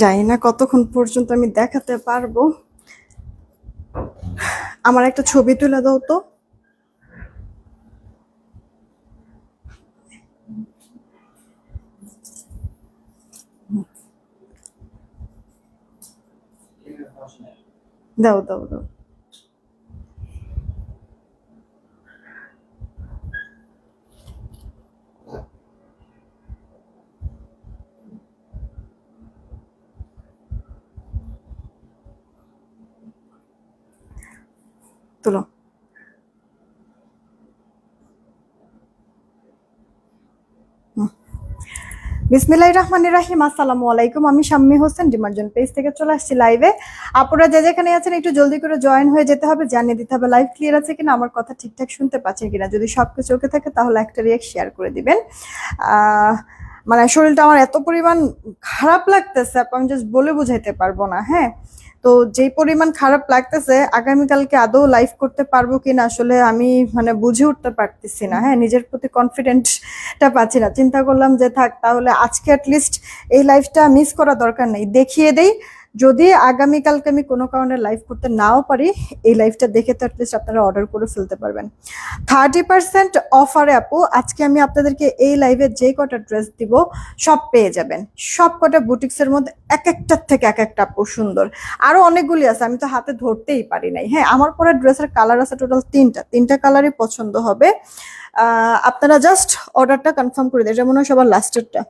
জানি না কতক্ষণ পর্যন্ত আমি দেখাতে পারবো। আমার একটা ছবি তুলে দাও তো। দাও দাও দাও। তুলো। বিসমিল্লাহির রহমানির রহিম। আসসালামু আলাইকুম। আমি শাম্মী হোসেন ডিমার্জন পেজ থেকে চলে আসছি লাইভে। আপনারা যে যেখানে আছেন একটু জলদি করে জয়েন হয়ে যেতে হবে, জানিয়ে দিতে হবে লাইভ ক্লিয়ার আছে কিনা, আমার কথা ঠিকঠাক শুনতে পাচ্ছেন কিনা। যদি সবকিছু ওকে থাকে তাহলে একটা রিয়েক্ট শেয়ার করে দিবেন। মানে শরীরটা আমার এত পরিমাণ খারাপ লাগতেছে, আমি জাস্ট বলে বুঝাইতে পারবো না। হ্যাঁ, তো যেই পরিমাণ খারাপ লাগতেছে, আগামীকালকে আদৌ লাইভ করতে পারবো কিনা আসলে আমি মানে বুঝে উঠতে পারতেছি না। হ্যাঁ, নিজের প্রতি কনফিডেন্টটা পাচ্ছি না। চিন্তা করলাম যে থাক, তাহলে আজকে অ্যাটলিস্ট এই লাইভটা মিস করা দরকার নেই, দেখিয়ে দেই। যদি আগামীকালকে আমি কোনো কারণে লাইভ করতে নাও পারি, এই লাইভটা দেখে তো অ্যাটলিস্ট আপনারা অর্ডার করে ফেলতে পারবেন। 30% অফারে আপু আজকে আমি আপনাদেরকে এই লাইভে যে কটা ড্রেস দিব সব পেয়ে যাবেন। সব কটা বুটিক্সের মধ্যে এক একটার থেকে এক একটা আপু সুন্দর। আরো অনেকগুলি আছে, আমি তো হাতে ধরতেই পারি নাই। হ্যাঁ, আমার পরে ড্রেসের কালার আছে টোটাল তিনটা কালারই পছন্দ হবে। আপনারা জাস্ট অর্ডারটা কনফার্ম করে দেয়, যেমন সবার লাস্টেরটা।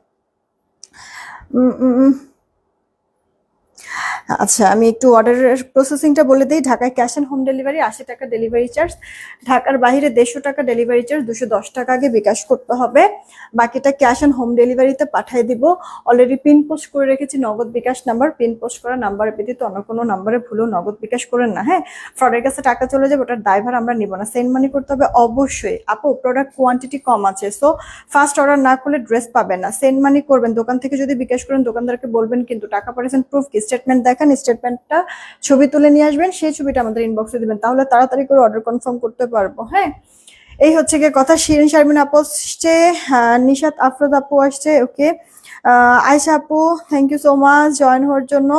আচ্ছা, আমি একটু অর্ডারের প্রসেসিংটা বলে দিই। ঢাকায় ক্যাশ অন হোম ডেলিভারি, 80 টাকা ডেলিভারি চার্জ। ঢাকার বাইরে 150 টাকা ডেলিভারি চার্জ, 210 টাকা আগে বিকাশ করতে হবে। বাকিটা ক্যাশ অন হোম ডেলিভারিতে পাঠিয়ে দিব। অলরেডি পিন পোস্ট করে রেখেছি নগদ বিকাশ নাম্বার। পিন পোস্ট করা নাম্বার ব্যতীত অন্য কোনো নাম্বারে ভুলেও নগদ বিকাশ করেন না। হ্যাঁ, ফ্রডের কাছে টাকা চলে যাবে, ওটার দায়ভার আমরা নিব না। সেন্ড মানি করতে হবে অবশ্যই। আপু প্রোডাক্ট কোয়ান্টিটি কম আছে, সো ফার্স্ট অর্ডার না করলে ড্রেস পাবেন না। সেন্ড মানি করবেন, দোকান থেকে যদি বিকাশ করেন দোকানদারকে বলবেন কিন্তু টাকা পাঠিয়েছেন প্রুফ কি, স্টেটমেন্ট দেখান, স্টেটমেন্টটা ছবি তুলে নিয়ে আসবেন, সেই ছবিটা আমাদের ইনবক্সে দিবেন, তাহলে তাড়াতাড়ি করে অর্ডার কনফার্ম করতে পারবো। হ্যাঁ, এই হচ্ছে গিয়ে কথা। শিরিন শারমিন আপু আসছে, নিশাত আফরোজ আপু আসছে, ওকে। আয়শা আপু thank you so much join হওয়ার জন্য।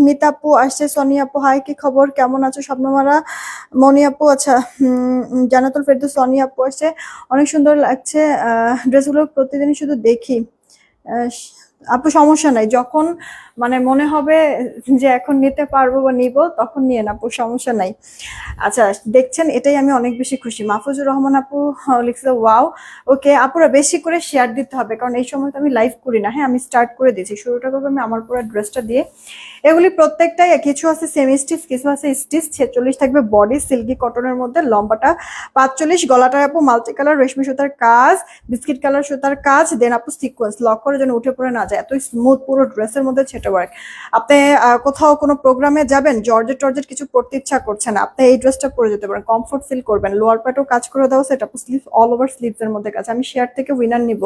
মিতা আপু আসছে, সোনি আপু হাই, কি খবর, কেমন আছো স্বপ্নমারা। মনি আপু, আচ্ছা, জানাতুল ফেরদৌস, সোনি আপু আসছে। অনেক সুন্দর লাগছে ড্রেসগুলো, প্রতিদিনই শুধু দেখি। আহ, আপু সমস্যা নাই, যখন মানে মনে হবে যে এখন নিতে পারবো বা নিব তখন নিয়ে না আপু, সমস্যা নাই। আচ্ছা, দেখছেন, এটাই আমি অনেক বেশি খুশি। মাহফুজুর রহমান আপু লিখছে ওয়াও। ওকে আপুরা, বেশি করে শেয়ার দিতে হবে, কারণ এই সময় তো আমি লাইভ করি না। হ্যাঁ, আমি স্টার্ট করে দিয়েছি, শুরুটা করবো আমি আমার পুরো ড্রেসটা দিয়ে। এগুলি প্রত্যেকটাই, কিছু আছে সেমি স্টিচ, কিছু আছে স্টিচ। 46 থাকবে বডি, সিল্কি কটনের মধ্যে, লম্বাটা 45, গলাটা আপু মাল্টি কালার রেশমি সুতার কাজ, বিস্কিট কালার সুতার কাজ, দেন আপু সিকোয়েন্স লক করে যেন উঠে পড়ে না যায়, এত স্মুথ পুরো ড্রেসের মধ্যে ছেটে ওয়ার্ক। আপনি কোথাও কোনো প্রোগ্রামে যাবেন, জর্জেট টর্জেট কিছু পড়তে ইচ্ছা করছে না, আপনি এই ড্রেসটা পরে যেতে পারেন, কমফোর্ট ফিল করবেন। লোয়ার প্যাটও কাজ করে দেওয়া, সেটা আপু স্লিভ অল ওভার স্লিভস এর মধ্যে কাজ। আমি শেয়ার থেকে উইনার নিব,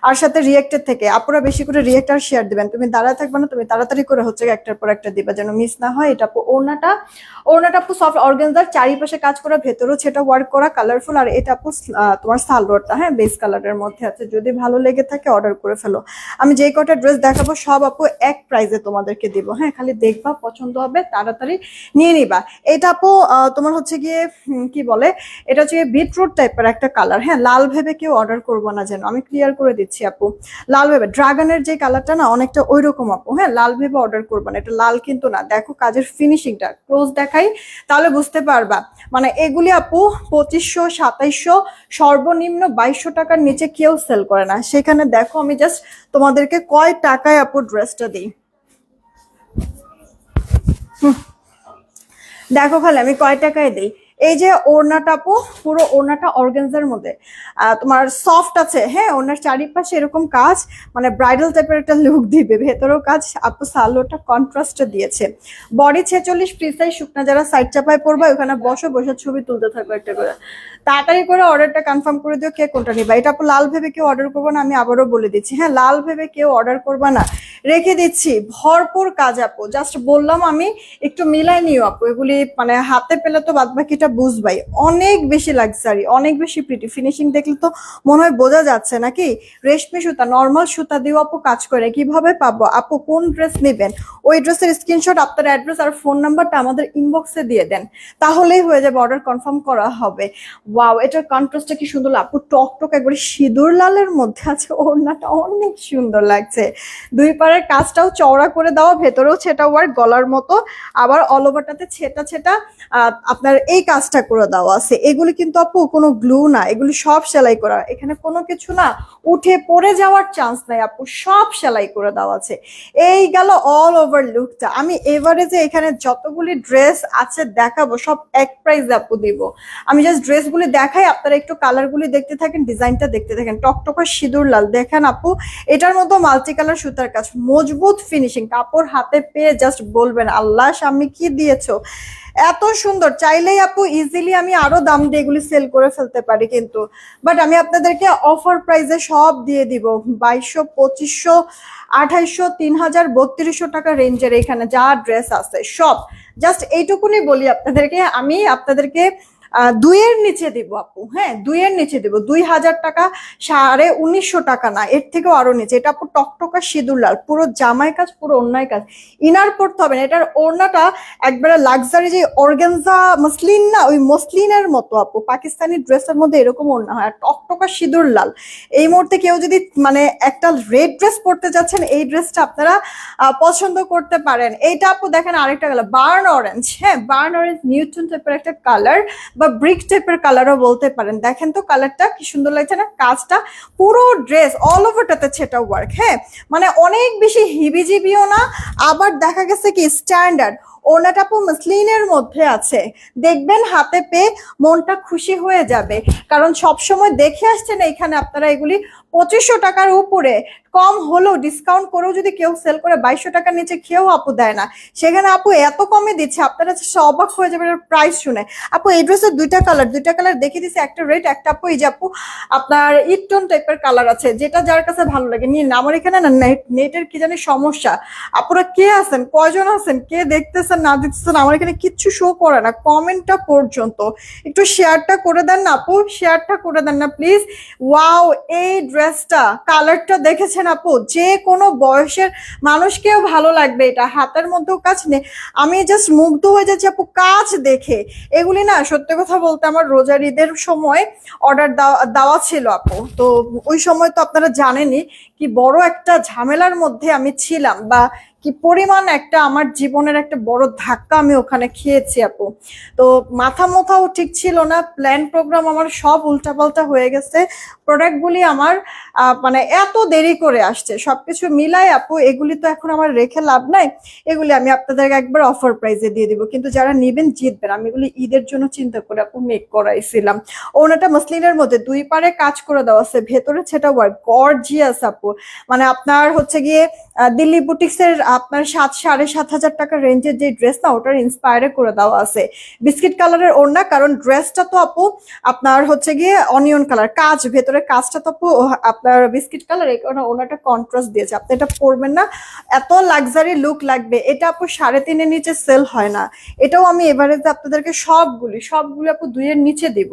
আর সাথে রিয়েক্টের থেকে। আপুরা বেশি করে রিয়েক্ট আর শেয়ার দিবেন, তুমি দাঁড়ায় থাকবে না, তুমি তাড়াতাড়ি করে হচ্ছে একটার পর একটা দিবা যেন মিস না হয়। এটা আপু ওড়নাটা, ওড়নাটা আপু সফট অর্গানজার, চারিপাশে কাজ করা, ভেতরেও সেটা ওয়ার্ক করা, কালারফুল। আর এটা আপু তোমার সালোয়ারটা হ্যাঁ বেস কালারের মধ্যে আছে, যদি ভালো লেগে থাকে অর্ডার করে ফেলো। আমি যে কটা ড্রেস দেখাবো সব আপু এক প্রাইজে তোমাদেরকে দিব। হ্যাঁ, খালি দেখবা, পছন্দ হবে তাড়াতাড়ি নিয়ে নিবা। এটা আপু তোমার হচ্ছে গিয়ে কি বলে, এটা হচ্ছে বিটরুট টাইপের একটা কালার। হ্যাঁ, লাল ভেবে কেউ অর্ডার করবো না যেন, আমি ক্লিয়ার করে দিচ্ছি আপু। লাল ভেবে, ড্রাগনের যে কালারটা না অনেকটা ওই রকম আপু। হ্যাঁ, লাল ভেবে অর্ডার করবো না, এটা লাল কিন্তু না। দেখো কাজের ফিনিশিংটা, ক্লোজ দেখাই তাহলে বুঝতে পারবা। মানে এগুলি আপু 2500, 2700, সর্বনিম্ন 2200 টাকার নিচে কেউ সেল করে না। সেখানে দেখো আমি জাস্ট তোমাদেরকে কয় টাকায় আপু ড্রেসটা দিই, দেখো খালি আমি কয় টাকায় দিই। এই যে ওড়নাটা আপু, পুরো ওড়নাটা অর্গানজার মধ্যে, তোমার সফট আছে। হ্যাঁ, ওড়নার চারিপাশে এরকম কাজ, মানে ব্রাইডাল টাইপের একটা লুক দিবে। ভেতরেও কাজ, আপু সালোটা কন্ট্রাস্টে দিয়েছে। বডি 46, ফ্রি সাইজ, শুকনা যারা সাইড চাপায় পড়বা ওখানে বসে বসে ছবি তুলতে থাকবে একটা করে। তাড়াতাড়ি করে অর্ডারটা কনফার্ম করে দিও কে কোনটা নিবা। এটা আপু লাল ভেবে কেউ অর্ডার করবো না, আমি আবারও বলে দিচ্ছি। হ্যাঁ, লাল ভেবে কেউ অর্ডার করবা না, রেখে দিচ্ছি ভরপুর কাজ আপু, জাস্ট বললাম আমি একটু মিলাই নিও আপু, এগুলি মানে হাতে পেলে তো বাদ বাকিটা বুঝবাই। অনেক বেশি লাক্সারি, অনেক বেশি প্রিটি, ফিনিশিং দেখলে তো মনে হয় বোঝা যাচ্ছে নাকি। রেশমি সুতা, নর্মাল সুতা দিয়েও আপু কাজ করে। কিভাবে পাবো আপু, কোন ড্রেস নেবেন ওই ড্রেসের স্ক্রিনশট, আপনার অ্যাড্রেস আর ফোন নাম্বারটা আমাদের ইনবক্সে দিয়ে দেন, তাহলেই হয়ে যাবে, অর্ডার কনফার্ম করা হবে। ওয়াও, এটার কন্ট্রাস্টটা কি সুন্দর আপু, টক একবারে সিঁদুর লালের মধ্যে আছে, ওড়নাটা অনেক সুন্দর লাগছে। দুই পাড়ের কাজটাও চওড়া করে দেওয়া, ভেতরেও ছেটা ওয়ার্ক, গলার মতো, আবার অল ওভারটাতে ছেটা ছেটা আপনার এই কাজটা করে দেওয়া আছে। এগুলি কিন্তু আপু কোনো গ্লু না, এগুলি সব সেলাই করা, এখানে কোনো কিছু না উঠে পড়ে যাওয়ার চান্স নাই আপু, সব সেলাই করে দেওয়া আছে। এই গেল অল ওভার লুকটা। আমি এভারেজে এখানে যতগুলি ড্রেস আছে দেখাবো সব এক প্রাইস আপু দিব। আমি জাস্ট ড্রেসগুলি দেখাই, আপনারা একটু কালারগুলি দেখতে থাকেন, ডিজাইনটা দেখতে থাকেন। টকটকা সিঁদুর লাল দেখেন আপু, এটার মতো মাল্টি কালার সুতার কাজ, মজবুত ফিনিশিং, কাপড় হাতে পেয়ে জাস্ট বলবেন আল্লাহ স্বামী কি দিয়েছো, এত সুন্দর। চাইলেই আপু ইজিলি আমি আরো দাম দিয়ে এগুলি সেল করে ফেলতে পারি, কিন্তু বাট আমি আপনাদেরকে অফার প্রাইসে সব দিয়ে দিব। 2200, 2500, 2800, 3000, 3200 টাকা রেঞ্জের এখানে যা ড্রেস আছে সব। জাস্ট এইটুকুনি বলি আপনাদেরকে, আমি আপনাদেরকে দুইয়ের নিচে দিব আপু, হ্যাঁ দুইয়ের নিচে দিব, 2000 টাকা, 1950 টাকা না, এর থেকেও আরো নিচে। এটা আপু টকটকা সিঁদুর লাল, পুরো জামাই কাজ, পুরো ওড়নায় কাজ, ইনার পড়তে হবে না। এটার ওড়নাটা একবারে লাক্সারি যে অর্গানজা মসলিন না, ওই মসলিনের মতো আপু, পাকিস্তানি ড্রেসের মধ্যে এরকম ওড়না হয়। আর টকটকা সিঁদুর লাল, এই মুহূর্তে কেউ যদি মানে একটা রেড ড্রেস পরতে যাচ্ছেন, এই ড্রেসটা আপনারা পছন্দ করতে পারেন। এইটা আপু দেখেন আরেকটা কালার, বার্ন অরেঞ্জ, হ্যাঁ বার্ন অরেঞ্জ, নিউটন টাইপের একটা কালার বা ব্রিক টাইপের কালারও বলতে পারেন। দেখেন তো কালারটা কি সুন্দর লাগছে না, কাজটা পুরো ড্রেস অল ওভারটাতে ছেটা ওয়ার্ক, হ্যাঁ মানে অনেক বেশি হিবিজিবিও না, আবার দেখা গেছে কি স্ট্যান্ডার্ড। ওড়নাটা আপু মসলিনের মধ্যে আছে, দেখবেন হাতে পেয়ে মনটা খুশি হয়ে যাবে। কারণ সবসময় দেখে আসছেন এখানে আপনারা এগুলি 2500 টাকার উপরে, কম হলেও ডিসকাউন্ট করেও যদি কেউ সেল করে 2200 টাকার নিচে কেউ আপু দেয় না, সেখানে আপু এত কমে দিচ্ছে, আপনারা অবাক হয়ে যাবে প্রাইস শুনে। আপু এই ড্রেসের দুইটা কালার দেখিয়ে দিচ্ছে, একটা রেড, একটা আপু এই যে আপু আপনার ইটন টাইপের কালার আছে, যেটা যার কাছে ভালো লাগে নিয়ে। আমার এখানে না নেটের কি জানি সমস্যা, আপুরা কে আছেন, কয়জন আছেন, কে দেখতেছেন না দেখতেছেন, আমার এখানে কিচ্ছু শো করে না কমেন্টটা পর্যন্ত। একটু শেয়ারটা করে দেন না আপু, শেয়ারটা করে দেন না প্লিজ। ওয়াও, এই ড্রেসটা কালারটা দেখেছেন আপু, যে কোনো বয়সের মানুষকেও ভালো লাগবে। এটা হাতের মধ্যেও কাজ নেই, আমি জাস্ট মুগ্ধ হয়ে যাচ্ছি আপু কাজ দেখে। এগুলি না সত্যি কথা বলতে আমার রোজার ঈদের সময় অর্ডার দেওয়া ছিল আপু, তো ওই সময় তো আপনারা জানেনই কি বড় একটা ঝামেলার মধ্যে আমি ছিলাম, বা কি পরিমাণ একটা আমার জীবনের একটা বড় ধাক্কা আমি ওখানে খেয়েছি আপু। তো মাথা মোথাও ঠিক ছিল না, প্ল্যান প্রোগ্রাম আমার সব উল্টাপাল্টা হয়ে গেছে, প্রোডাক্টগুলি আমার মানে এত দেরি করে আসছে, সবকিছু মিলাই আপু এগুলি তো এখন আমার রেখে লাভ নাই, এগুলি আমি আপনাদেরকে একবার অফার প্রাইসে দিয়ে দিব। কিন্তু যারা নেবেন জিতবেন, আমি এগুলি ঈদের জন্য চিন্তা করে আপু মেক করাইছিলাম। ওনাটা মসলিনের মধ্যে দুই পারে কাজ করে দেওয়া আছে, ভেতরে সেটা ওয়ার্ক, গর্জিয়াস আপু। মানে আপনার হচ্ছে গিয়ে দিল্লি বুটিক্সের আপনার 7,000-7,500 টাকা রেঞ্জের যে ড্রেস না, ওটার ইন্সপায়ারে করে দেওয়া আছে। বিস্কিট কালারের ওড়না, কারণ ড্রেসটা তো আপু আপনার হচ্ছে গিয়ে অনিয়ন কালার, কাজ ভেতরের কাজটা তো আপু আপনার বিস্কিট কালার, এই কারণে ওনাটা কন্ট্রাস্ট দিয়েছে। আপনি এটা পরবেন না, এত লাক্সারি লুক লাগবে। এটা আপু 3.5-এর নিচে সেল হয় না, এটাও আমি এভারেজে আপনাদেরকে সবগুলি আপু 2-এর নিচে দিব।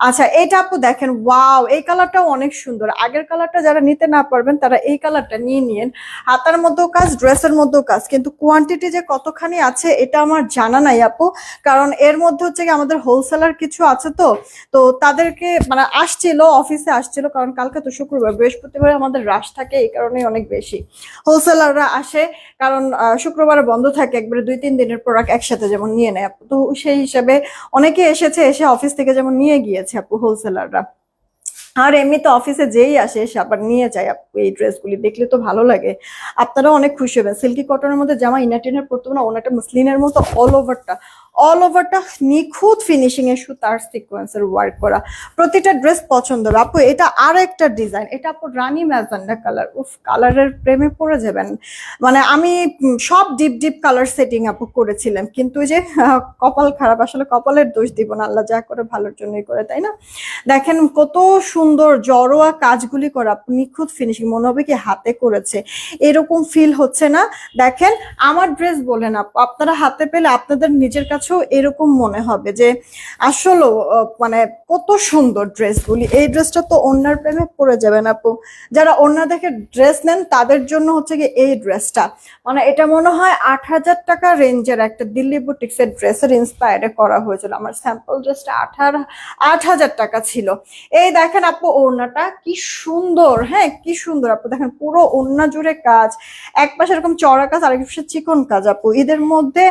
আচ্ছা এটা আপু দেখেন, ওয়াও এই কালারটাও অনেক সুন্দর। আগের কালারটা যারা নিতে না পারবেন তারা এই কালারটা নিয়ে নিন, হাতার মধ্যেও কাজ, ড্রেসের মধ্যেও কাজ, কিন্তু কোয়ান্টিটি যে কতখানি আছে এটা আমার জানা নাই আপু, কারণ এর মধ্যে হচ্ছে কি আমাদের হোলসেলার কিছু আছে, তো তো তাদেরকে মানে আসছিল, অফিসে আসছিল, কারণ কালকে তো শুক্রবার, বৃহস্পতিবার আমাদের রাশ থাকে, এই কারণে অনেক বেশি হোলসেলাররা আসে, কারণ শুক্রবারে বন্ধ থাকে, একবারে 2-3 দিনের প্রোডাক্ট একসাথে যেমন নিয়ে নেয় আপু। তো সেই হিসাবে অনেকে এসেছে, এসে অফিস থেকে যেমন নিয়ে গিয়েছে আপু হোলসেলাররা। আর এমনি তো অফিসে যেই আসে এসে আবার নিয়ে যায় আপু, এই ড্রেসগুলি দেখলে তো ভালো লাগে, আপনারাও অনেক খুশি হবেন। সিল্কি কটনের মধ্যে জামা, ইনার টিনার পরতে না, ওনাটা মসলিনের মতো অল ওভারটা নিখুঁত ফিনিশিং এর সুতার সিকোয়েন্সের ওয়ার্ক করা, প্রতিটা ড্রেস পছন্দ হবে আপু। এটা আরো একটা ডিজাইন, এটা আপু রানী ম্যাজেন্ডা কালার, উফ কালারের প্রেমে পড়ে যাবেন। মানে আমি সব ডিপ ডিপ কালার সেটিং আপু করেছিলাম, কিন্তু ওই যে কপাল খারাপ, আসলে কপালের দোষ দিব না, আল্লাহ যা করে ভালোর জন্যই করে, তাই না? দেখেন কত সুন্দর জড়োয়া কাজগুলি করা, নিখুঁত ফিনিশিং, মনে হবে কি হাতে করেছে, এরকম ফিল হচ্ছে না? দেখেন আমার ড্রেস বলেন আপু, আপনারা হাতে পেলে আপনাদের নিজের কাছেও এরকম মনে হবে যে আসলে মানে কত সুন্দর ড্রেসগুলি। এই ড্রেসটা তো ওনার প্রেমে পড়ে যাবেন আপু, যারা ওনার দেখে ড্রেস নেন তাদের জন্য হচ্ছে কি এই ড্রেসটা, মানে এটা মনে হয় 8,000 টাকা রেঞ্জের একটা দিল্লি বুটিক্সের ড্রেসের ইন্সপায়ারে করা হয়েছিল। আমার স্যাম্পল ড্রেসটা 8,000 টাকা ছিল। এই দেখেন আপু ওড়নাটা কি সুন্দর, হ্যাঁ কি সুন্দর আপু, দেখেন পুরো ওড়না জুড়ে কাজ, এক পাশে এরকম চড়া কাজ, আরেক পাশে চিকন কাজ আপু। ঈদের মধ্যে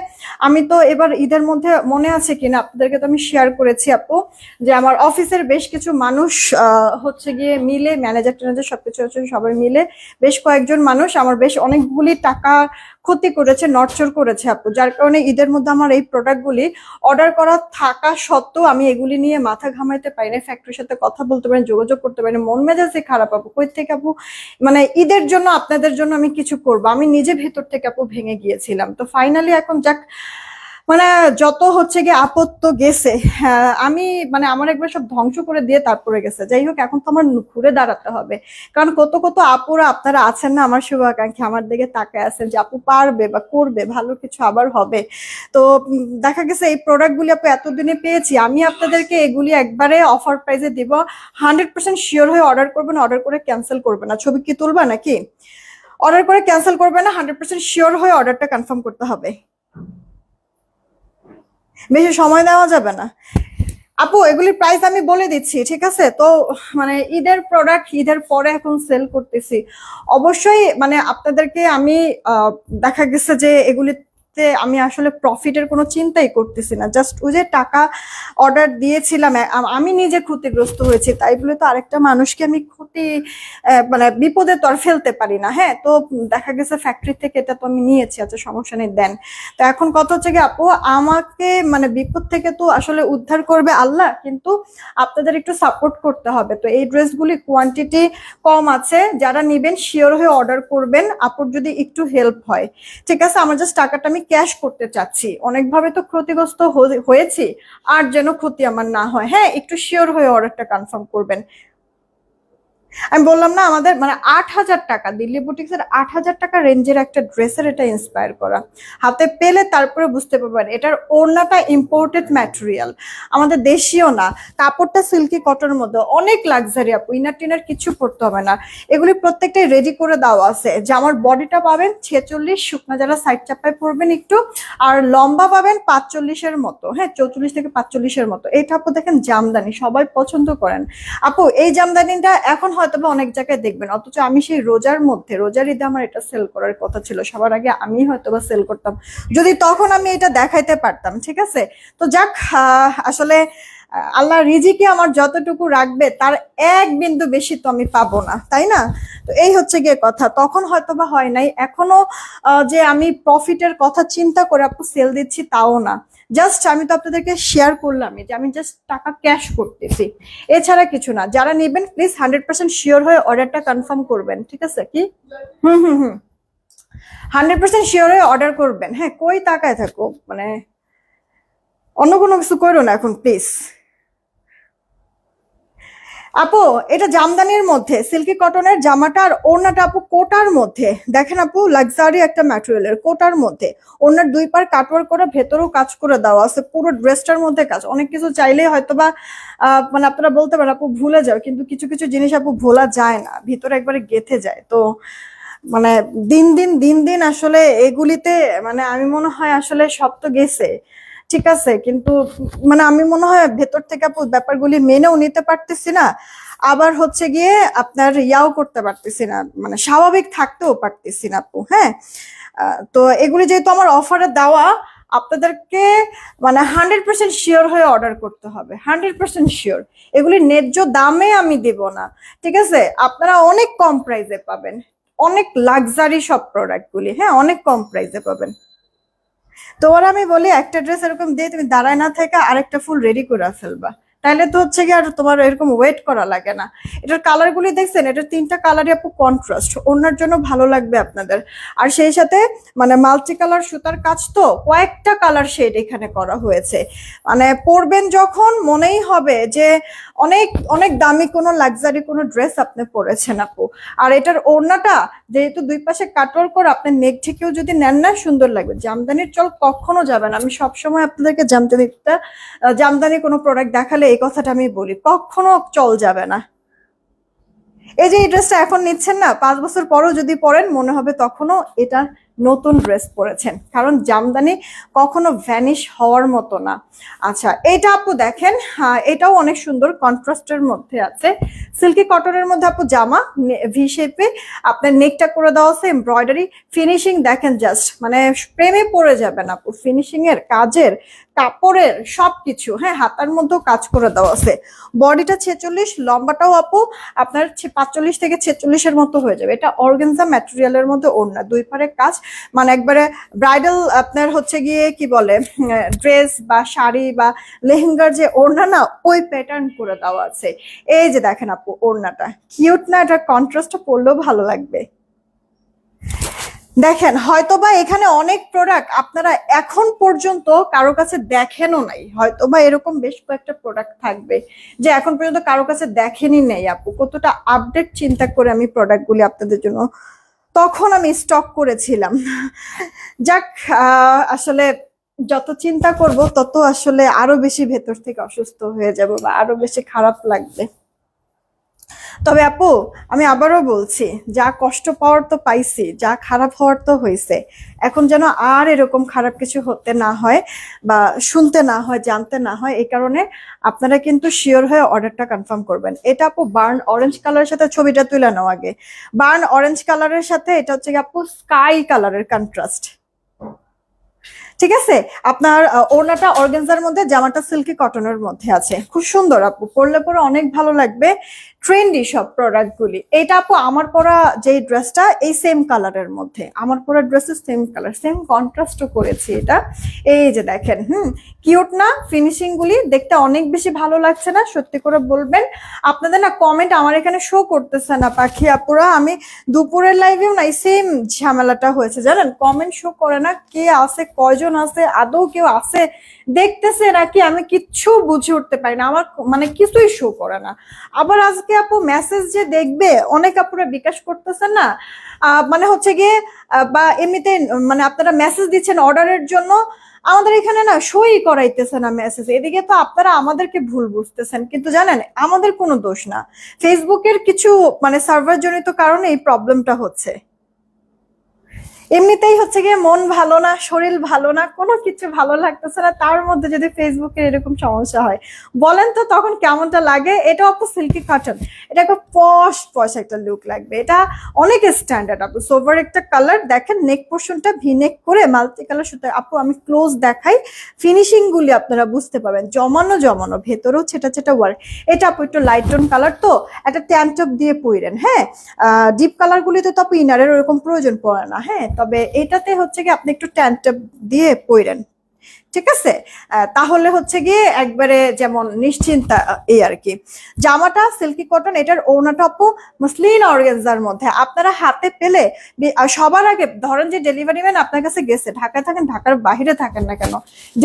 আমি তো এবার ঈদের মধ্যে মনে আছে কিনা আপনাদেরকে তো আমি শেয়ার করেছি আপু, যে আমার অফিসের বেশ কিছু মানুষ হচ্ছে গিয়ে মিলে, ম্যানেজার ট্যানেজার সবকিছু হচ্ছে সবাই মিলে বেশ কয়েকজন মানুষ আমার বেশ অনেকগুলি টাকা ক্ষতি করেছে, নড়চড় করেছে আপু, যার কারণে ঈদের মধ্যে আমার এই প্রোডাক্টগুলি অর্ডার করা থাকা সত্ত্বেও আমি এগুলি নিয়ে মাথা ঘামাইতে পারি না, ফ্যাক্টরির সাথে কথা বলতে পারি, যোগাযোগ করতে পারি, মন মেজাজে খারাপ আপু। কই থেকে আপু, মানে ঈদের জন্য আপনাদের জন্য আমি কিছু করবো, আমি নিজে ভেতর থেকে আপু ভেঙে গিয়েছিলাম। তো ফাইনালি এখন যাক, মানে যত হচ্ছে গিয়ে আপত্ত গেছে, হ্যাঁ, আমি মানে আমার একবার সব ধ্বংস করে দিয়ে তারপরে গেছে, যাই হোক এখন তো আমার ঘুরে দাঁড়াতে হবে, কারণ কত কত আপুরা আপনারা আছেন না আমার শুভাকাঙ্ক্ষী, আমার দিকে তাকায় আছেন যে আপু পারবে বা করবে, ভালো কিছু আবার হবে। তো দেখা গেছে এই প্রোডাক্টগুলি আপু এতদিনে পেয়েছি, আমি আপনাদেরকে এগুলি একবারে অফার প্রাইসে দিব, 100% শিওর হয়ে অর্ডার করবেন, অর্ডার করে ক্যান্সেল করবে না। ছবি কি তুলবা নাকি? অর্ডার করে ক্যান্সেল করবে না, 100% শিওর হয়ে অর্ডারটা কনফার্ম করতে হবে, বেশি সময় দেওয়া যাবে না আপু। এগুলির প্রাইস আমি বলে দিচ্ছি, ঠিক আছে? তো মানে ঈদের প্রোডাক্ট ঈদের পরে এখন সেল করতেছি, অবশ্যই মানে আপনাদেরকে আমি দেখা গেছে যে এগুলিতে আমি আসলে প্রফিটের কোনো চিন্তাই করতেছি না, জাস্ট ওই যে টাকা অর্ডার দিয়েছিলাম, আমি নিজে ক্ষতিগ্রস্ত হয়েছি, তাই বলে তো আরেকটা মানুষকে আমি ক্ষতি মানে বিপদে তো আর ফেলতে পারি না। হ্যাঁ, তো দেখা গেছে ফ্যাক্টরি থেকে এটা তো আমি নিয়েছি, আচ্ছা সমস্যা নেই দেন। তো এখন কথা হচ্ছে কি আপু, আমাকে মানে বিপদ থেকে তো আসলে উদ্ধার করবে আল্লাহ, কিন্তু আপনাদের একটু সাপোর্ট করতে হবে। তো এই ড্রেসগুলি কোয়ান্টিটি কম আছে, যারা নিবেন শিওর হয়ে অর্ডার করবেন, আপুর যদি একটু হেল্প হয়, ঠিক আছে? আমার জাস্ট টাকাটা আমি ক্যাশ করতে চাচ্ছি, অনেকভাবে তো ক্ষতিগ্রস্ত হয়েছি, আর যেন ক্ষতি আমার না হয়। হ্যাঁ, একটু শিওর হয়ে অর্ডারটা কনফার্ম করবেন। আমি বললাম না আমাদের মানে 8,000 টাকা, দিল্লি বুটিক্স এর 8,000 টাকা রেঞ্জের একটা ড্রেসের এটা ইন্সপায়ার করা, হাতে পেলে তারপরে বুঝতে পারবেন। এটার ওড়নাটা ইম্পোর্টেড ম্যাটেরিয়াল, আমাদের দেশীয় না, কাপড়টা সিল্কি কটনের মধ্যে, অনেক লাক্সারি আপু, ইনার টিনার কিছু পড়তে হবে না। এগুলি প্রত্যেকটাই রেডি করে দেওয়া আছে, যে আমার বডিটা পাবেন 46, শুকনা যারা সাইড চাপায় পরবেন একটু, আর লম্বা পাবেন 45-এর মতো, হ্যাঁ 44 থেকে 45-এর মতো। এইটা আপু দেখেন জামদানি সবাই পছন্দ করেন আপু, এই জামদানিটা এখন হয়তো বা অনেক জায়গায় দেখবেন, অথচ আমি সেই রোজার মধ্যে, রোজার ঈদে আমার এটা সেল করার কথা ছিল, সবার আগে আমি হয়তো বা সেল করতাম যদি তখন আমি এটা দেখাইতে পারতাম, ঠিক আছে? তো যাক, আসলে আল্লাহ রিজিকে আমার যতটুকু রাখবে তার এক বিন্দু বেশি তো আমি পাবো না, তাই না? তো এই হচ্ছে গিয়ে কথা, তখন হয়তো বা হয় নাই, এখনো যে আমি প্রফিটের কথা চিন্তা করে আপু সেল দিচ্ছি তাও না, জাস্ট আমি তো আপনাদেরকে শেয়ার করলাম যে আমি জাস্ট টাকা ক্যাশ করতেছি, এছাড়া কিছু না। যারা নেবেন প্লিজ 100% শিওর হয়ে অর্ডারটা কনফার্ম করবেন, ঠিক আছে? কি হুম হুম হুম 100% শিওর হয়ে অর্ডার করবেন। হ্যাঁ, কই তাকায় থাকো, মানে অন্য কোনো কিছু করো না এখন প্লিজ। আপু এটা জামদানির মধ্যে সিল্কি কটনের জামাটা, আর ওড়নাটা আপু কোটার মধ্যে, দেখেন আপু লাক্সারি একটা ম্যাটেরিয়ালের কোটার মধ্যে, ওড়নার দুই পার কাটওয়ার্ক করে ভেতরেও কাজ করে দেওয়া আছে, পুরো ড্রেসটার মধ্যে কাজ। অনেক কিছু চাইলেই হয়তোবা মানে আপনারা বলতে পারেন আপু ভুলে যাও, কিন্তু কিছু কিছু জিনিস আপু ভোলা যায় না, ভিতরে একবারে গেঁথে যায়। তো মানে দিন দিন দিন দিন আসলে এগুলিতে মানে আমি মনে হয় আসলে সব তো গেছে, ঠিক আছে, কিন্তু মানে আমি মনে হয় ভেতর থেকে আপু ব্যাপারগুলি মেনেও নিতে পারতেছি না, আবার হচ্ছে গিয়ে আপনার ইয়াও করতে পারতেছি না, মানে স্বাভাবিক থাকতেও পারতেছি না আপু। হ্যাঁ, তো এগুলি যেহেতু আমার অফারে দেওয়া, আপনাদেরকে মানে 100% শিওর হয়ে অর্ডার করতে হবে, 100% শিওর। এগুলি ন্যায্য দামে আমি দেব না, ঠিক আছে? আপনারা অনেক কম প্রাইসে পাবেন, অনেক লাক্সারি সব প্রোডাক্টগুলি, হ্যাঁ অনেক কম প্রাইসে পাবেন। তোমার আমি বলি একটা ড্রেস এরকম দিয়ে তুমি দাঁড়ায় না থেকে আরেকটা ফুল রেডি করে ফেলবা, তাহলে তো হচ্ছে কি আর তোমার এরকম ওয়েট করা লাগে না। এটার কালার গুলি দেখছেন, এটার তিনটা কালারই আপু কন্ট্রাস্ট, ওনার জন্য ভালো লাগবে আপনাদের। আর সেই সাথে মানে মাল্টি কালার সুতার কাজ, তো কয়েকটা কালার শেড এখানে করা হয়েছে, মানে পরবেন যখন মনেই হবে যে অনেক অনেক দামি কোনো লাক্সারি কোনো ড্রেস আপনি পরেছেন আপু। আর এটার ওড়নাটা যেহেতু দুই পাশে কাটওয়ার্ক করে, আপনি নেক থেকেও যদি নেন না সুন্দর লাগবে। জামদানির চল কখনো যাবে না, আমি সবসময় আপনাদেরকে জামদানি কোনো প্রোডাক্ট দেখালে এই কথাটা আমি বলি, কখনো চল যাবে না। এই যে এই ড্রেসটা এখন নিচ্ছেন না, 5 বছর পরও যদি পরেন মনে হবে তখনও এটা নতুন ড্রেস পরেছেন, কারণ জামদানি কখনো ভ্যানিশ হওয়ার মতো না। আচ্ছা এটা আপু দেখেন, হ্যাঁ এটাও অনেক সুন্দর, কন্ট্রাস্টের মধ্যে আছে, সিল্কি কটনের মধ্যে আপু জামা, ভি শেপে আপনার নেকটা করে দেওয়া আছে, এমব্রয়ডারি ফিনিশিং দেখেন জাস্ট, মানে প্রেমে পড়ে যাবেন আপু, ফিনিশিং এর কাজের কাপড়ের সবকিছু। হ্যাঁ হাতার মধ্যেও কাজ করে দেওয়া আছে, বডিটা 46, লম্বাটাও আপু আপনার 45 থেকে 46-এর মতো হয়ে যাবে। এটা অর্গানজা ম্যাটেরিয়ালের মধ্যে ওড়না, দুই পারে কাজ, মানে একবারে ব্রাইডাল আপনার হচ্ছে গিয়ে কি বলে ড্রেস বা শাড়ি বা লেহেঙ্গার যে ওড়না না, ওই প্যাটার্ন করে দেওয়া আছে। এই যে দেখেন আপু ওড়নাটা কিউট না, এটা কন্ট্রাস্টটা পরলেও ভালো লাগবে। দেখেন হয়তোবা এখানে অনেক প্রোডাক্ট আপনারা এখন পর্যন্ত কারো কাছে দেখেনও নাই, হয়তোবা এরকম বেশ কয়েকটা প্রোডাক্ট থাকবে যে এখন পর্যন্ত কারো কাছে দেখেনি নেই আপু। কতটা আপডেট চিন্তা করে আমি প্রোডাক্টগুলি আপনাদের জন্য তখন আমি স্টক করেছিলাম। যাক আসলে যত চিন্তা করব তত আসলে আরো বেশি ভেতর থেকে অসুস্থ হয়ে যাব বা আরো বেশি খারাপ লাগবে। তবে আপু আমি আবারও বলছি, যা কষ্ট পাওয়ার তো পাইছি, যা খারাপ হওয়ার তো হয়েছে, এখন যেন আর এরকম খারাপ কিছু হতে না হয় বা শুনতে না হয়, জানতে না হয়, এই কারণে আপনারা কিন্তু শিওর হয়ে অর্ডারটা কনফার্ম করবেন। এটা আপু বার্ন অরেঞ্জ কালারের সাথে ছবিটা তুলে নাও আগে, বার্ন অরেঞ্জ কালারের সাথে এটা হচ্ছে আপু স্কাই কালারের কন্ট্রাস্ট, ঠিক আছে। আপনার ওড়নাটা অর্গানজার মধ্যে, জামাটা সিল্কি কটনের মধ্যে আছে, খুব সুন্দর আপু, পরলে পরে অনেক ভালো লাগবে, ট্রেন্ডি সব প্রোডাক্ট গুলি। এটা আপু আমার পরা যে ড্রেসটা এই সেম কালারের মধ্যে, আমার পরা ড্রেসের সেম কালার, সেম কন্ট্রাস্টও করেছি এটা। এই যে দেখেন, কিউট না, ফিনিশিং গুলি দেখতে অনেক বেশি ভালো লাগছে না? সত্যি করে বলবেন, আপনাদের না কমেন্ট আমার এখানে শো করতেছে না পাখি আপুরা, আমি দুপুরের লাইভেও না এই সেম ঝামেলাটা হয়েছে জানেন, কমেন্ট শো করে না, কে আছে, কয়জন আছে, আদৌ কেউ আছে দেখতেছে নাকি, আমি কিচ্ছু বুঝে উঠতে পারি না, আমার মানে কিছুই শো করে না। আবার আজকে আপু মেসেজ যে দেখবে, অনেক আপুরা বিকাশ করতেছেন না, মানে হচ্ছে গিয়ে বা এমনিতে মানে আপনারা মেসেজ দিচ্ছেন অর্ডারের জন্য, আমাদের এখানে না সই করাইতেছে না মেসেজ, এদিকে তো আপনারা আমাদেরকে ভুল বুঝতেছেন, কিন্তু জানেন আমাদের কোনো দোষ না, ফেসবুকের কিছু মানে সার্ভার জনিত কারণে এই প্রবলেমটা হচ্ছে। এমনিতেই হচ্ছে গিয়ে মন ভালো না, শরীর ভালো না, কোনো কিছু ভালো লাগতেছে না, তার মধ্যে যদি ফেসবুকে এরকম সমস্যা হয় বলেন তো তখন কেমনটা লাগে। এটা আপু সিল্কি কটন, এটা একটা পশ পশ একটা লুক লাগবে, এটা অনেক স্ট্যান্ডার্ড আপু, সোভার একটা কালার দেখেন, নেক পোর্শনটা ভি নেক করে মাল্টি কালার সুতা আপু, আমি ক্লোজ দেখাই, ফিনিশিং গুলি আপনারা বুঝতে পারবেন, জমানো জমানো, ভেতরেও ছেটা ছেটা ওয়ার্ক। এটা আপু একটু লাইট টোন কালার, তো একটা ট্যান টপ দিয়ে পইরেন, হ্যাঁ ডিপ কালার গুলিতে তো আপু ইনারের ওরকম প্রয়োজন পড়ে না, হ্যাঁ তবে এটাতে হচ্ছে কি আপনি একটু ট্যান টপ দিয়ে পইরেন, ঠিক আছে, তাহলে হচ্ছে গিয়ে একবারে যেমন নিশ্চিন্তা, এই আর কি। জামাটা সিল্কি কটন, এটার ওড়নাটা আপু মসলিন অর্গানজার মধ্যে, আপনারা হাতে পেলে সবার আগে ধরেন যে ডেলিভারি ম্যান আপনার কাছে গেছে, ঢাকায় থাকেন ঢাকার বাইরে থাকেন না কেন,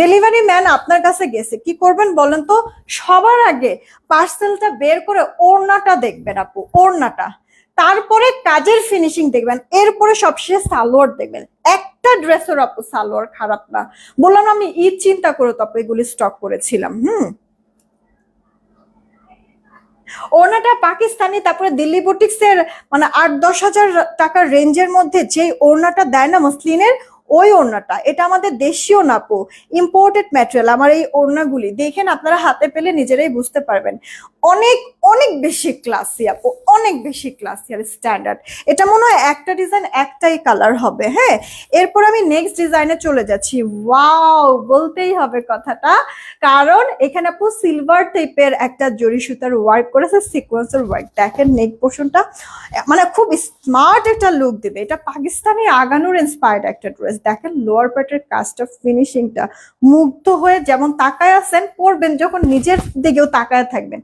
ডেলিভারি ম্যান আপনার কাছে গেছে, কি করবেন বলেন তো, সবার আগে পার্সেলটা বের করে ওড়নাটা দেখবেন আপু, ওড়নাটা, তারপরে কাজের ফিনিশিং দেখবেন, এরপরে সবশেষে সালোয়ার দেখবেন। একটা ড্রেসের আপু সালোয়ার খারাপ না, বললাম আমি ঈদ চিন্তা করে তো আপু এগুলি স্টক করেছিলাম। ওড়নাটা পাকিস্তানি, তারপরে দিল্লি বুটিক্স এর মানে 8-10 হাজার টাকার রেঞ্জের মধ্যে যে ওড়নাটা দেয় না মসলিনের, ওই ওড়নাটা, এটা আমাদের দেশীয় না আপু, ইম্পোর্টেড ম্যাটেরিয়াল। আমার এই ওড়নাগুলি দেখেন, আপনারা হাতে পেলে নিজেরাই বুঝতে পারবেন, অনেক অনেক বেশি ক্লাসি আপু, অনেক বেশি ক্লাসি আর স্ট্যান্ডার্ড। এটা মনে হয় একটা ডিজাইন একটাই কালার হবে, হ্যাঁ এরপর আমি নেক্সট ডিজাইনে চলে যাচ্ছি। ওয়াও বলতেই হবে কথাটা, কারণ এখানে আপু সিলভার টাইপের একটা জরি সুতার ওয়ার্ক করেছে, সিকোয়েন্সের ওয়ার্ক দেখেন, নেক পোর্শনটা মানে খুব স্মার্ট একটা লুক দেবে, এটা পাকিস্তানি আগানুর ইন্সপায়ার্ড একটা ড্রেস, ড্রেস। দেখেন লোয়ার পার্টের কাজটা, ফিনিশিংটা, মুগ্ধ হয়ে যেমন তাকায় আছেন, পরবেন যখন নিজের দিকেও তাকায় থাকবেন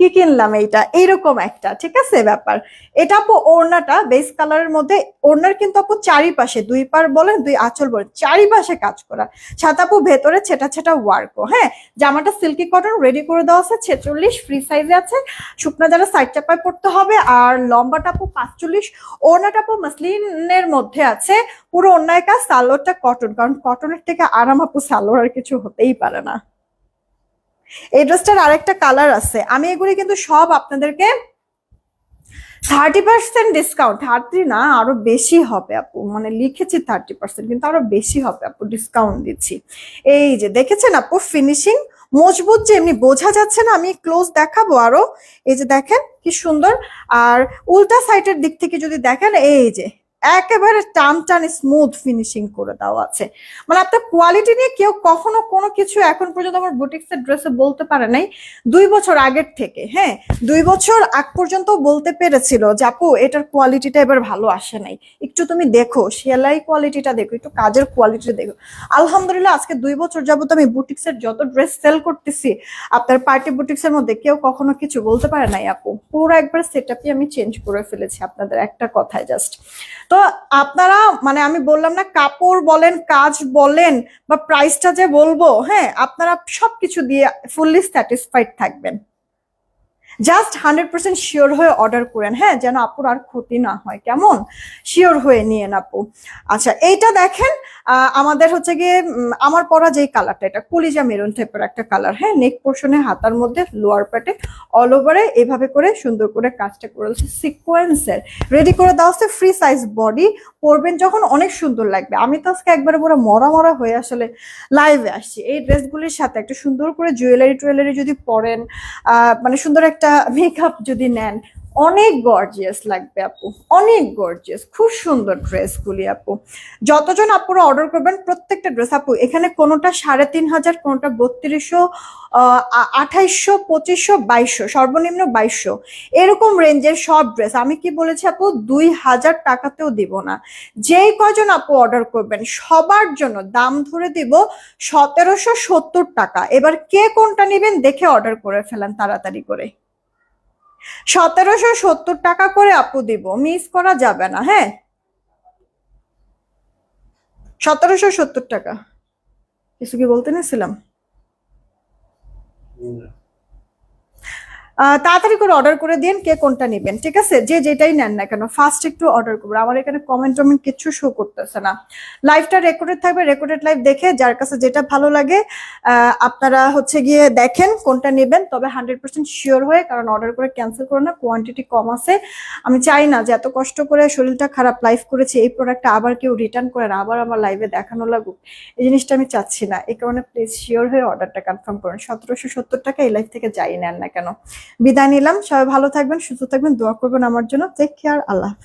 কি কিনলাম এইটা, এইরকম একটা, ঠিক আছে ব্যাপার। এটা আপু ওড়নাটা বেস কালারের মধ্যে, ওড়নার কিন্তু আপু চারিপাশে, দুই পার বলেন দুই আঁচল বলেন চারিপাশে কাজ করা, সাথে আপু ভেতরে ছেটা ছেটা ওয়ার্কও। হ্যাঁ, জামাটা সিল্কি কটন রেডি করে দেওয়া আছে, 46 ফ্রি সাইজে আছে, শুকনা যারা সাইড চাপায় পড়তে হবে। আর লম্বাটা আপু 45, ওড়নাটা আপু মাসলিনের মধ্যে আছে, পুরো অন্যায় কাজ, সালোয়ারটা কটন, কারণ কটনের থেকে আরাম আপু সালোয়ার আর কিছু হতেই পারে না। এই ড্রেসটার আরেকটা কালার আছে, আমি এগুলি কিন্তু সব আপনাদেরকে 30% ডিসকাউন্ট, 30 না আরো বেশি হবে আপু, মানে লিখেছি 30%, কিন্তু আরো বেশি হবে আপু, ডিসকাউন্ট দিচ্ছি। এই যে দেখেছেন আপু ফিনিশিং মজবুত, যে এমনি বোঝা যাচ্ছে না, আমি ক্লোজ দেখাবো আরো। এই যে দেখেন কি সুন্দর। আর উল্টা সাইডের দিক থেকে যদি দেখেন, এই যে একেবারে টান টান স্মুথ ফিনিশিং করে দেওয়া আছে। মানে আপনার কোয়ালিটি নিয়ে কেউ কখনো কোনো কিছু এখন পর্যন্ত আমার বুটিক্সের ড্রেসে বলতে পারে নাই, 2 বছর আগের থেকে। হ্যাঁ, 2 বছর আগ পর্যন্ত বলতে পেরেছিল যে আপু এটার কোয়ালিটিটা এবার ভালো আসে নাই, একটু তুমি দেখো সেলাই কোয়ালিটিটা দেখো, একটু কাজের কোয়ালিটিটা দেখো। আলহামদুলিল্লাহ আজকে 2 বছর যাবত আমি বুটিক্সের যত ড্রেস সেল করতেছি, আপনার পার্টি বুটিক্সের মধ্যে কেউ কখনো কিছু বলতে পারে নাই আপু, পুরো একবার সেটআপই আমি চেঞ্জ করে ফেলেছি আপনাদের একটা কথায় জাস্ট। তো আপনারা, মানে আমি বললাম না, কাপড় বলেন কাজ বলেন বা প্রাইসটা যে বলবো, হ্যাঁ আপনারা সবকিছু দিয়ে ফুললি স্যাটিসফাইড থাকবেন। জাস্ট 100% শিওর হয়ে অর্ডার করেন, হ্যাঁ, যেন আপুর আর ক্ষতি না হয়, কেমন, শিওর হয়ে নিয়েন আপু। আচ্ছা এইটা দেখেন, আমাদের হচ্ছে গিয়ে আমার পরা যেই কালারটা, এটা কলিজা মেরুন টাইপের একটা কালার। হ্যাঁ, নেক পোর্শনে হাতার মধ্যে লোয়ার পার্টে অল ওভারে এভাবে করে সুন্দর করে কাজটা করে দিচ্ছে সিকোয়েন্সের, রেডি করে দেওয়া হচ্ছে, ফ্রি সাইজ বডি, পরবেন যখন অনেক সুন্দর লাগবে। আমি তো আজকে একবারে পুরো মরা মরা হয়ে আসলে লাইভে আসছি। এই ড্রেসগুলির সাথে একটা সুন্দর করে জুয়েলারি যদি পরেন, মানে সুন্দর একটা মেকআপ যদি নেন, অনেক গর্জিয়াস লাগবে আপু, অনেক গর্জিয়াস, খুব সুন্দর ড্রেসগুলি আপু। যতজন আপুরা অর্ডার করবেন প্রত্যেকটা ড্রেস আপু, এখানে কোনোটা 3500, কোনোটা 3200, 2800, 2500, 2200, সর্বনিম্ন 2200, এরকম রেঞ্জের সব ড্রেস। আমি কি বলেছি আপু, 2000 টাকাতেও দিব না। যেই কয়জন আপু অর্ডার করবেন সবার জন্য দাম ধরে দিব 1770 টাকা। এবার কে কোনটা নেবেন দেখে অর্ডার করে ফেলেন তাড়াতাড়ি করে। 1770 টাকা করে আপু দিব, মিস করা যাবে না। হ্যাঁ, 1770 টাকা। কিছু কি বলতে নিয়েছিলাম? তাড়াতাড়ি করে অর্ডার করে দিন কে কোনটা নেবেন, ঠিক আছে, যে যেটাই নেন না কেন ফার্স্ট একটু অর্ডার করবেন। আমার এখানে কমেন্ট টমেন্ট কিছু শো করতেছে না। লাইভটা রেকর্ডেড থাকবে, রেকর্ডেড লাইভ দেখে যার কাছে যেটা ভালো লাগে আপনারা হচ্ছে গিয়ে দেখেন কোনটা নেবেন, তবে 100% শিওর হয়ে, কারণ অর্ডার করে ক্যান্সেল করো না, কোয়ান্টিটি কম আছে। আমি চাই না যে এত কষ্ট করে শরীরটা খারাপ লাইভ করেছি এই প্রোডাক্টটা আবার কেউ রিটার্ন করে আবার আমার লাইভে দেখানো লাগুক, এই জিনিসটা আমি চাচ্ছি না। এই কারণে প্লিজ শিওর হয়ে অর্ডারটা কনফার্ম করুন। 1770 টাকা এই লাইভ থেকে যাই নেন না কেন। বিদায় নিলাম, সবাই ভালো থাকবেন, সুস্থ থাকবেন, দোয়া করবেন আমার জন্য। টেক কেয়ার, আল্লাহ হাফেজ।